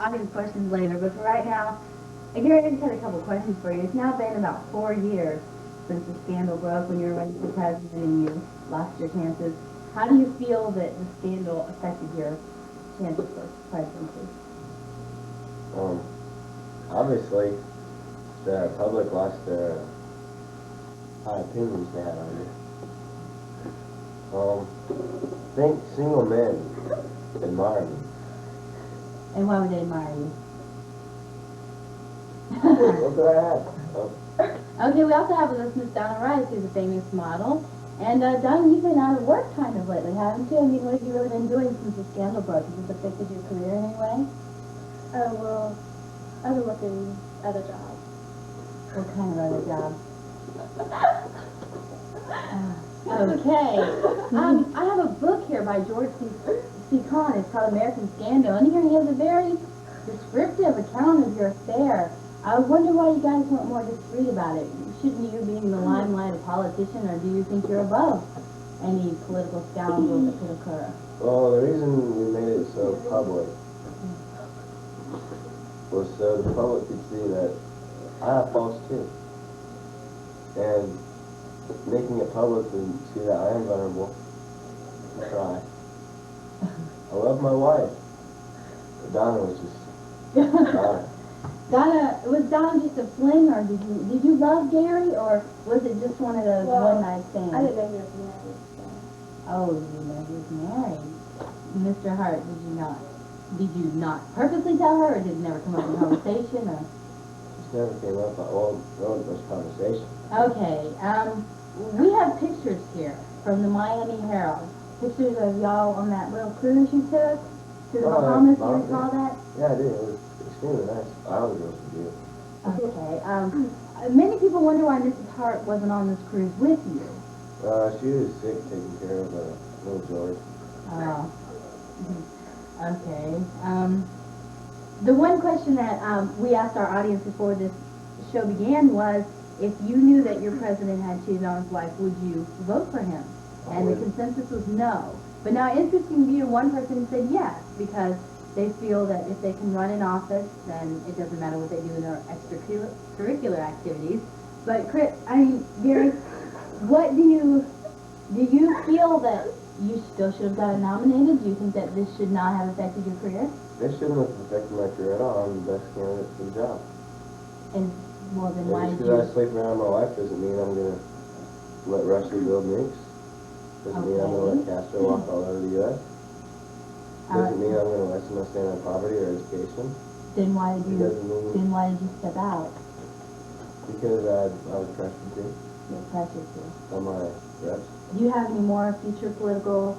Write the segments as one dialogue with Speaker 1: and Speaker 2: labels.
Speaker 1: ask these questions later, but for right now, Gary, I just had a couple questions for you. It's now been about 4 years since the scandal broke when you were running for president and you lost your chances. How do you feel that the scandal affected your chances for presidency?
Speaker 2: Obviously, the public lost their high opinions they had on me. I think single men admire me.
Speaker 1: And why would they admire you?
Speaker 2: Look what I have.
Speaker 1: Okay, we also have with us Miss Donna Rice, who's a famous model. And Donna, you've been out of work kind of lately, haven't you? I mean, what have you really been doing since the scandal broke? Has this affected your career in any way?
Speaker 3: Well, I've been looking at a job.
Speaker 1: What kind of other job? Okay. I have a book here by George C. Kahn. It's called American Scandal. And here he has a very descriptive account of your affair. I wonder why you guys weren't more discreet about it. Shouldn't you be in the limelight a politician, or do you think you're above any political scoundrel that could occur?
Speaker 2: Well, the reason we made it so public was so the public could see that I have faults too. And making it public and see that I am vulnerable, I try. I love my wife. But Donna was just Donna.
Speaker 1: Donna, was Donna just a fling, or did you love Gary, or was it just one of those one-night stands?
Speaker 3: I didn't know he was married. So.
Speaker 1: Oh, you know he was married. Mr. Hart, did you not purposely tell her, or did it never come up in conversation, or?
Speaker 2: Just never came up. Well, no one was conversation.
Speaker 1: Okay, we have pictures here from the Miami Herald. Pictures of y'all on that little cruise you took to the Bahamas, do you recall that?
Speaker 2: Yeah, I do. It was extremely nice. Island girls to do.
Speaker 1: Okay, many people wonder why Mrs. Hart wasn't on this cruise with you.
Speaker 2: She was sick, taking care of little George.
Speaker 1: Oh, okay. The one question that we asked our audience before this show began was, if you knew that your president had cheated on his wife, would you vote for him? And the consensus was no. But now, interesting view, one person said yes, because they feel that if they can run in office, then it doesn't matter what they do in their extracurricular activities. But Gary, what do you feel that you still should have gotten nominated? Do you think that this should not have affected your career?
Speaker 2: This shouldn't have affected my career at all. I'm the best candidate for the job.
Speaker 1: And well, then why did you?
Speaker 2: Because I sleep around my wife doesn't mean I'm gonna let Russia build nukes. Doesn't mean I'm gonna let Castro walk all over the U.S. Doesn't mean I'm gonna lessen my stand on poverty or education.
Speaker 1: Then why did you step out?
Speaker 2: Because I was pressured to.
Speaker 1: You're pressured to.
Speaker 2: On my reps.
Speaker 1: Do you have any more future political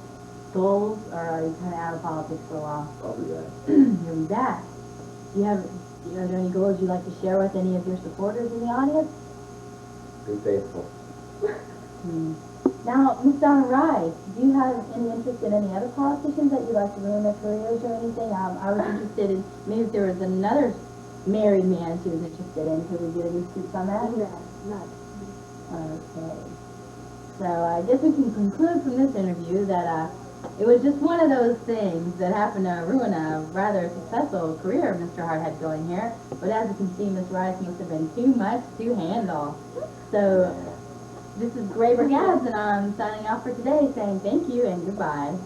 Speaker 1: goals, or are you kind of out of politics for a while?
Speaker 2: I'll be back.
Speaker 1: You'll be back. Are there any goals you'd like to share with any of your supporters in the audience?
Speaker 2: Be faithful.
Speaker 1: Now, Miss Donna Rice, do you have any interest in any other politicians that you'd like to ruin their careers or anything? I was interested in, maybe if there was another married man she was interested in. Could we get any scoops on that?
Speaker 3: No, not.
Speaker 1: Okay. So I guess we can conclude from this interview that it was just one of those things that happened to ruin a rather successful career Mr. Hart had going here. But as you can see, Miss Rice must have been too much to handle. So this is Graeber Gabs, and I'm signing off for today, saying thank you and goodbye.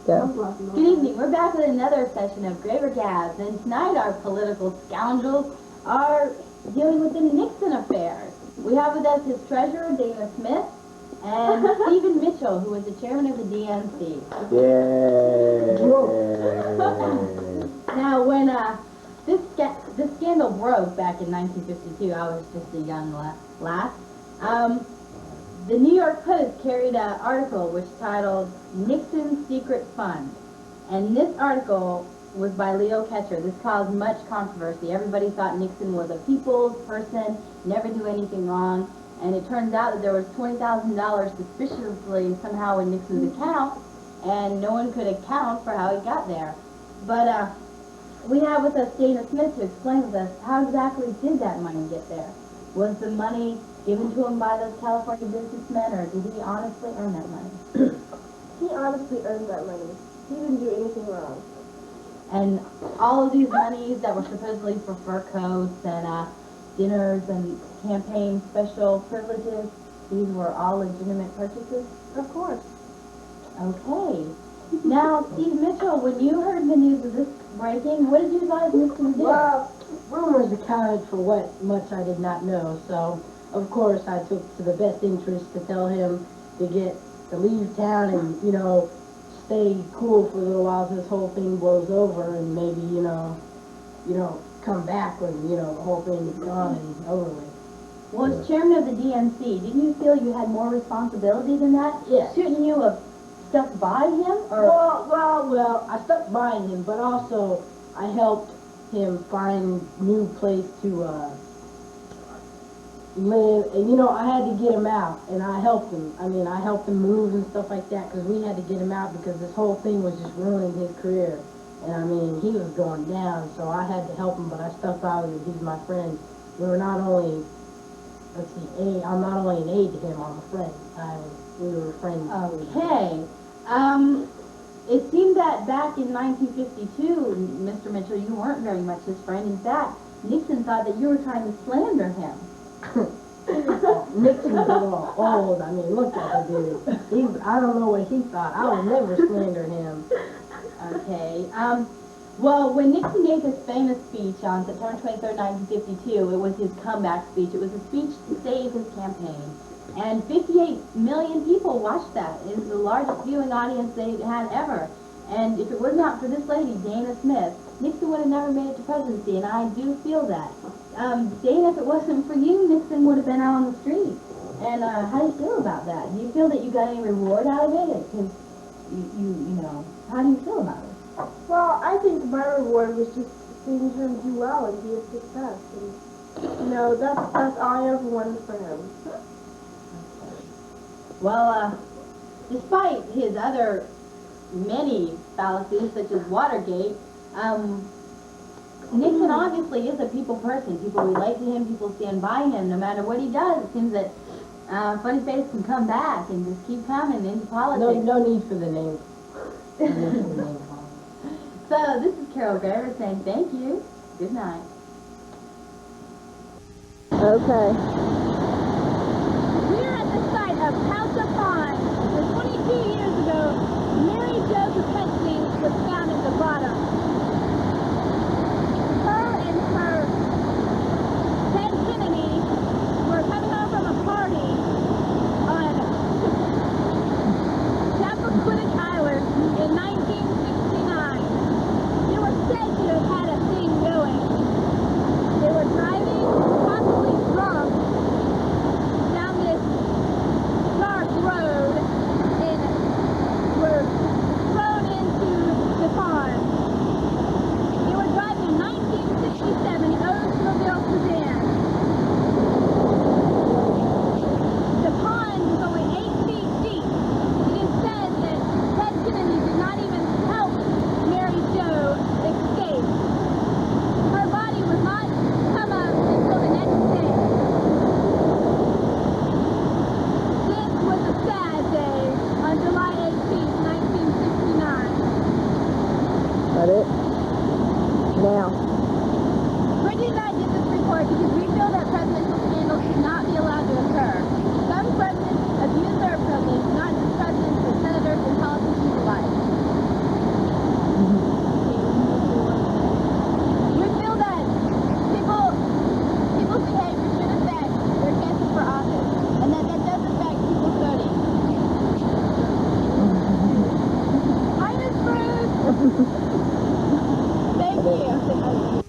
Speaker 1: Good evening. We're back with another session of Graeber Gabs, and tonight our political scoundrels are dealing with the Nixon affairs. We have with us his treasurer, Dana Smith, and Stephen Mitchell, who was the chairman of the DNC.
Speaker 2: Yay!
Speaker 1: Now, when this scandal broke back in 1952, I was just a young lass. The New York Post carried an article which titled Nixon's Secret Fund. And this article was by Leo Ketcher. This caused much controversy. Everybody thought Nixon was a people's person, never do anything wrong. And it turns out that there was $20,000 suspiciously somehow in Nixon's account, and no one could account for how he got there. But we have with us Dana Smith to explain with us how exactly did that money get there? Was the money given to him by those California businessmen, or did he honestly earn that money?
Speaker 3: He honestly earned that money. He didn't do anything wrong.
Speaker 1: And all of these monies that were supposedly for fur coats and dinners and campaign special privileges, these were all legitimate purchases?
Speaker 3: Of course.
Speaker 1: Okay. Now, Steve Mitchell, when you heard the news of this breaking, what did you advise Nixon to do?
Speaker 4: Well, rumors accounted for what much I did not know, so of course I took to the best interest to tell him to leave town and, stay cool for a little while till this whole thing blows over and maybe, come back when, the whole thing is gone and over with.
Speaker 1: Well, as chairman of the DNC, didn't you feel you had more responsibility than that?
Speaker 4: Yes.
Speaker 1: Shouldn't you have stuck by him? Or
Speaker 4: Well, I stuck by him, but also I helped him find new place to live, and I had to get him out, and I helped him. I helped him move and stuff like that, because we had to get him out because this whole thing was just ruining his career. And he was going down, so I had to help him, but I stuck by with him. He's my friend. We were not only, I'm not only an aide to him, I'm a friend. We were friends.
Speaker 1: Okay. It seemed that back in 1952, Mr. Mitchell, you weren't very much his friend. In fact, Nixon thought that you were trying to slander him.
Speaker 4: Nixon's a little old. Look at the dude. I don't know what he thought. I would never slander him.
Speaker 1: Okay. Well, when Nixon gave his famous speech on September 23rd, 1952, it was his comeback speech. It was a speech to save his campaign. And 58 million people watched that. It was the largest viewing audience they had ever. And if it was not for this lady, Dana Smith, Nixon would have never made it to presidency, and I do feel that. Dana, if it wasn't for you, Nixon would have been out on the street. And how do you feel about that? Do you feel that you got any reward out of it? Because how do you feel about it?
Speaker 3: Well, I think my reward was just seeing him do well and be a success. And, that's all I ever wanted for him.
Speaker 1: Well, despite his other many fallacies, such as Watergate, Nixon obviously is a people person. People relate to him, people stand by him. No matter what he does, it seems that Funny Face can come back and just keep coming into politics.
Speaker 4: No need for the name. No need for the name.
Speaker 1: So this is Carol Graeber saying thank you. Good night.
Speaker 3: Okay. We are at the site of House of Pine, where 22 years ago, Mary Jo Chappaquiddick was found at the bottom. Her and her Ted Kennedy were coming home from a party on Chappaquiddick Island in 1969. They were said to have had a thing going. They were driving, possibly drunk, down this dark road and were thrown into the pond. They were driving a 1967 Oldsmobile sedan. The pond was only 8 feet deep. It is said that Ted Kennedy did not even help Mary Jo escape. Her body was not come up until the next day. This was a sad day on July 18th, 1969.
Speaker 4: That it? Now.
Speaker 3: Bridget and I did this report because we feel that presidential scandals should not be allowed to occur. Some presidents abuse their privilege, not just presidents, but senators and politicians alike. We feel that people's behavior should affect their chances for office, and that does affect people's voting. Hi, Miss Bruce! Thank you.